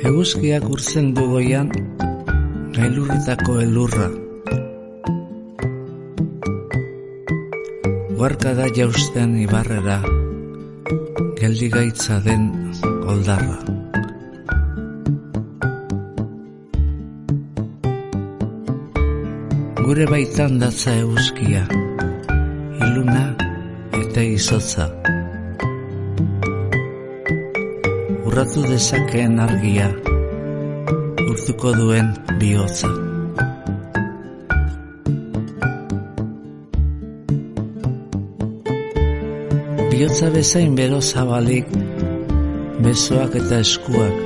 Eguzkiak urtzen du goian, gailurretako elurra. Guarka da jausten ibarrera, geldigaitza den oldarra. Gure baitan datza eguzkia, iluna eta izotza. Urratu dezakeen argia, urtuko duen bihotza. Bihotza bezain bero zabalik, besoak eta eskuak.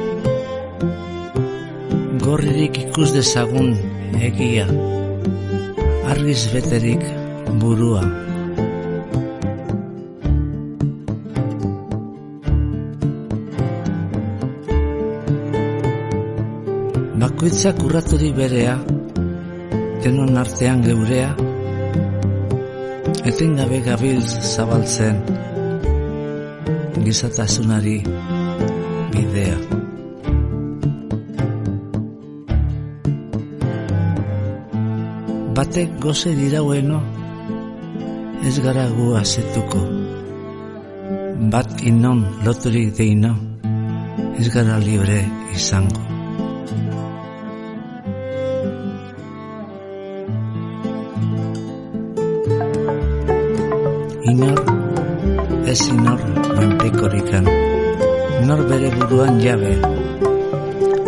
Gorririk ikus dezagun egia, argiz beterik burua. Bakoitzak urraturik berea, denon artean geurea, etengabe gabiltz zabaltzen, gizatasunari bidea. Batek goze diraueno, ez gara gu azetuko. Bat inon loturik deino, ez gara libre izango. Inor, ez inor menpekorikan, nor bere buruan jabe,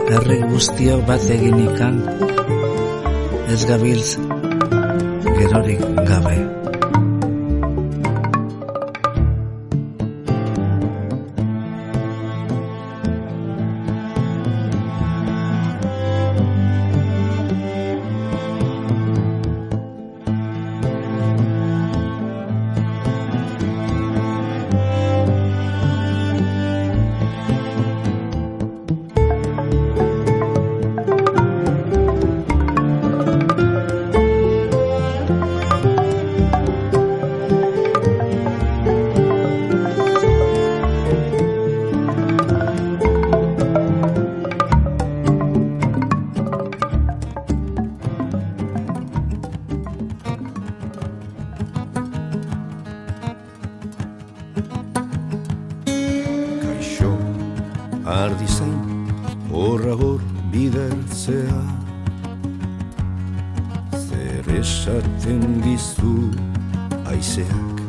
herri guztiok bat eginikan, ez gabiltz gerorik gabe. Ardi zain, horra hor bidertzea, zer esaten dizu haizeak.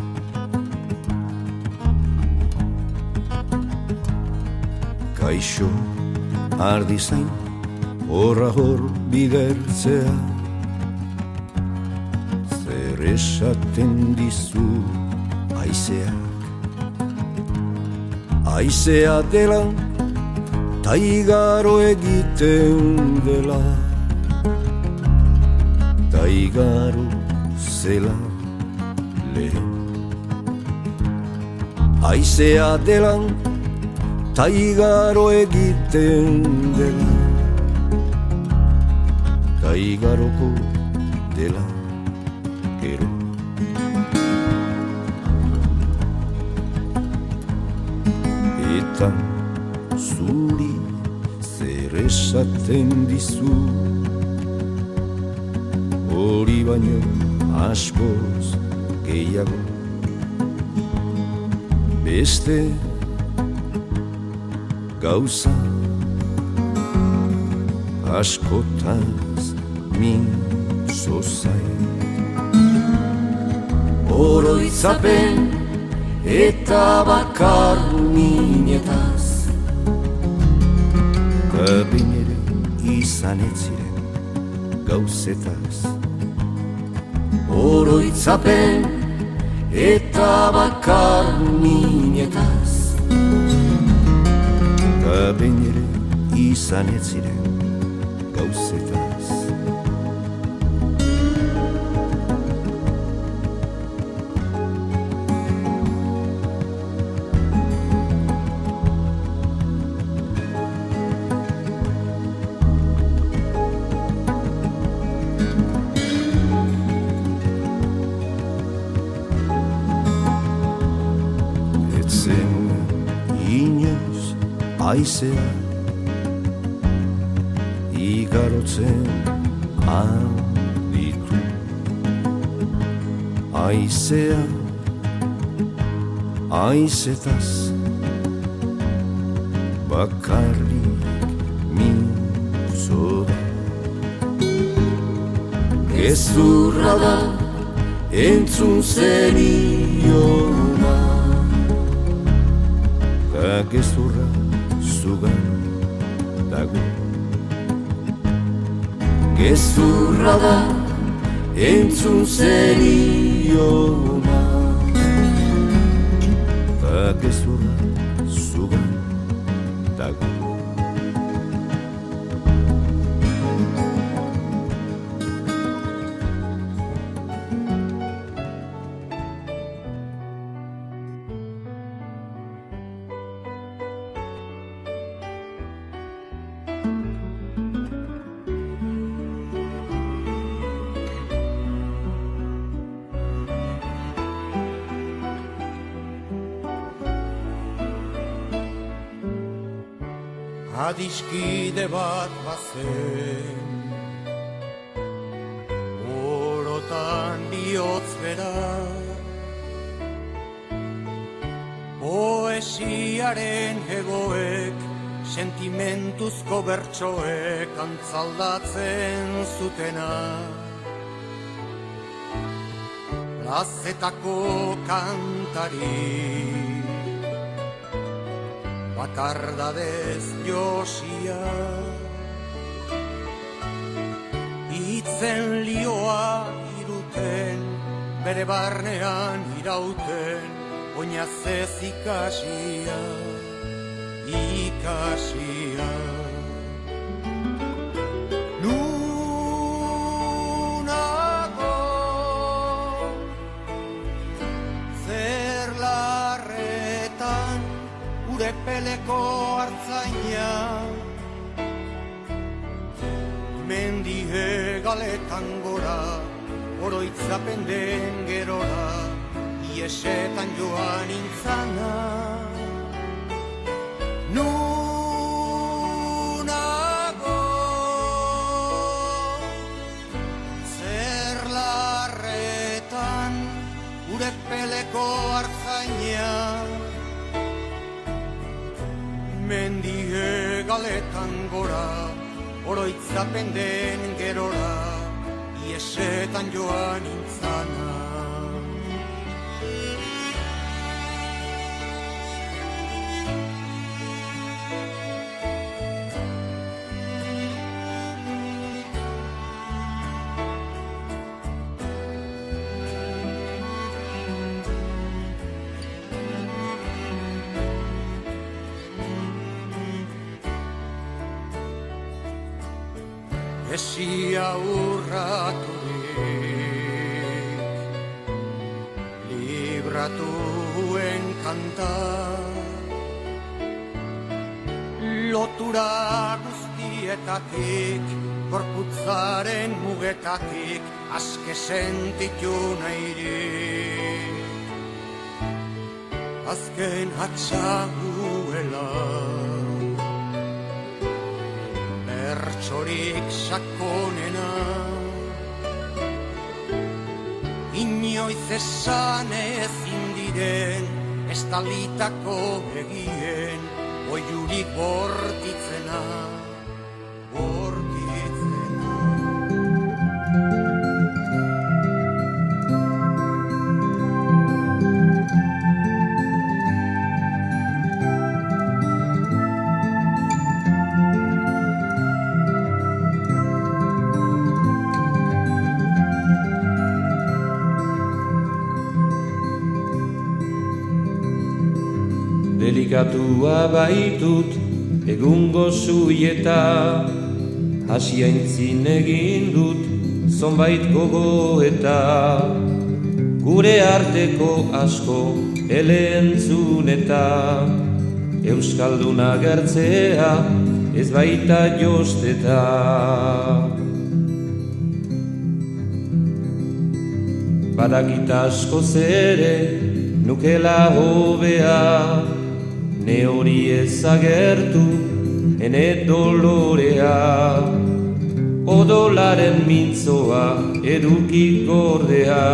Kaixo, ardi zain, horra hor bidertzea, zer esaten dizu haizeak. Haizea dela, ta igaro egiten dela, ta igaro zela lehen. Haizea dela, ta igaro egiten dela, ta igaroko dela gero. Eta zuri zer esaten dizu, hori baino askoz gehiago. Beste gauza askotaz mintzo zait. Oroitzapen eta bakar minetaz, behin ere izan ez ziren gauzetaz. Oroitzapen eta bakar minetaz, behin ere izan ez ziren gauzetaz. zen inoiz aizea igarotzen handitu. Aizea, aizetaz bakarrik mintzo da. Gezurra da entzun zeniona, ta gezurra zugan dago. Gezurra da entzun zeniona, ta gezurra zugan dago. Adiskide bat bazen, orotan bihotz bera, poesiaren hegoek, sentimentuzko bertsoek antzaldatzen zutena. Plazetako kantari, bakardadez josia, itzen lioa iruten, bere barnean irauten, oinazez ikasia, ikasia. Nunago zer larretan urepeleko hartzaina, mendi hegaletan gora, oroitzapen den gerora, iesetan joan intzana. Nunago zer larretan urepeleko hartzaina, mendi hegaletan gora, oroitzapen den gerora, iesetan joan intzana. Esia urraturik, libratuen kanta, lotura guztietatik, gorputzaren mugetatik, aske sentitu nahirik. Azken hatxaguela, bertsorik sakonena, inoiz esan ezin diren, estalitako begien, oiurik bortitzena, bortitzena. Delikatua baitut egungo zuieta, hasia intzin egin dut zonbait gogoeta, gure arteko asko elentzuneta, euskalduna gertzea ez baita josteta. Badakit askoz ere nukela hobea, ne hori ezagertu, ene dolorea, odolaren mintzoa eduki gordea,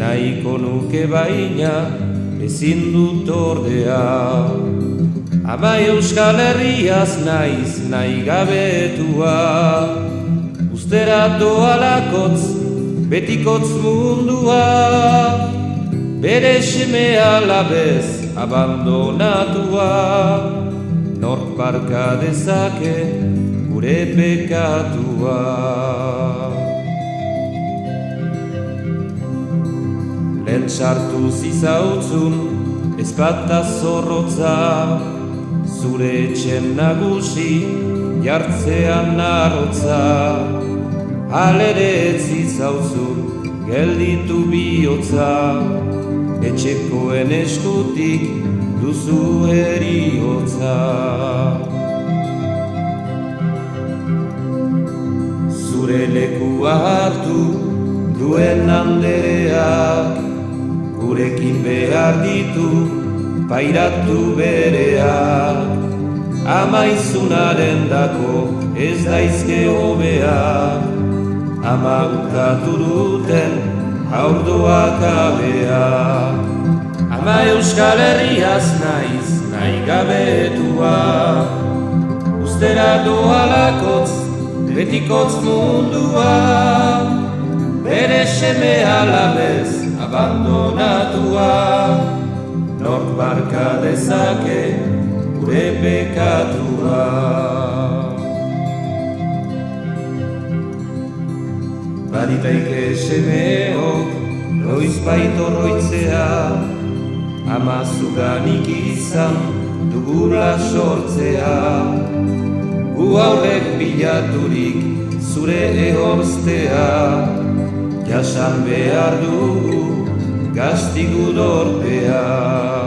nahiko nuke baina ezin dut ordea. Ama Euskal Herriaz naiz nahi gabetua, ustera doalakotz, betikotz mundua, bere seme alabez abandonatua, nork barka dezake gure pekatua. Lehen sartu zizautzun ezpata zorrotza, zure etxen nagusi jartzean narotza, halere ez zizauzun gelditu bihotza, etxekoen eskutik duzu heriotza. Zure lekua hartu duen andereak, gurekin behar ditu pairatu bereak, amaizunaren dako ez daizke hobeak, ama ukatu duten haurdoak abeak. Ama Euskal Herriaz naiz nahi gabetua, ustera doalakotz, betikotz mundua, bere seme alabez abandonatua, nork barka dezake gure pekatua. Baditaike semeok noizbait oroitzea, ama zuganik izan dugula sortzea, gu aurrek bilaturik zure ehorztea, jasan behar dugu gastigu dorpea.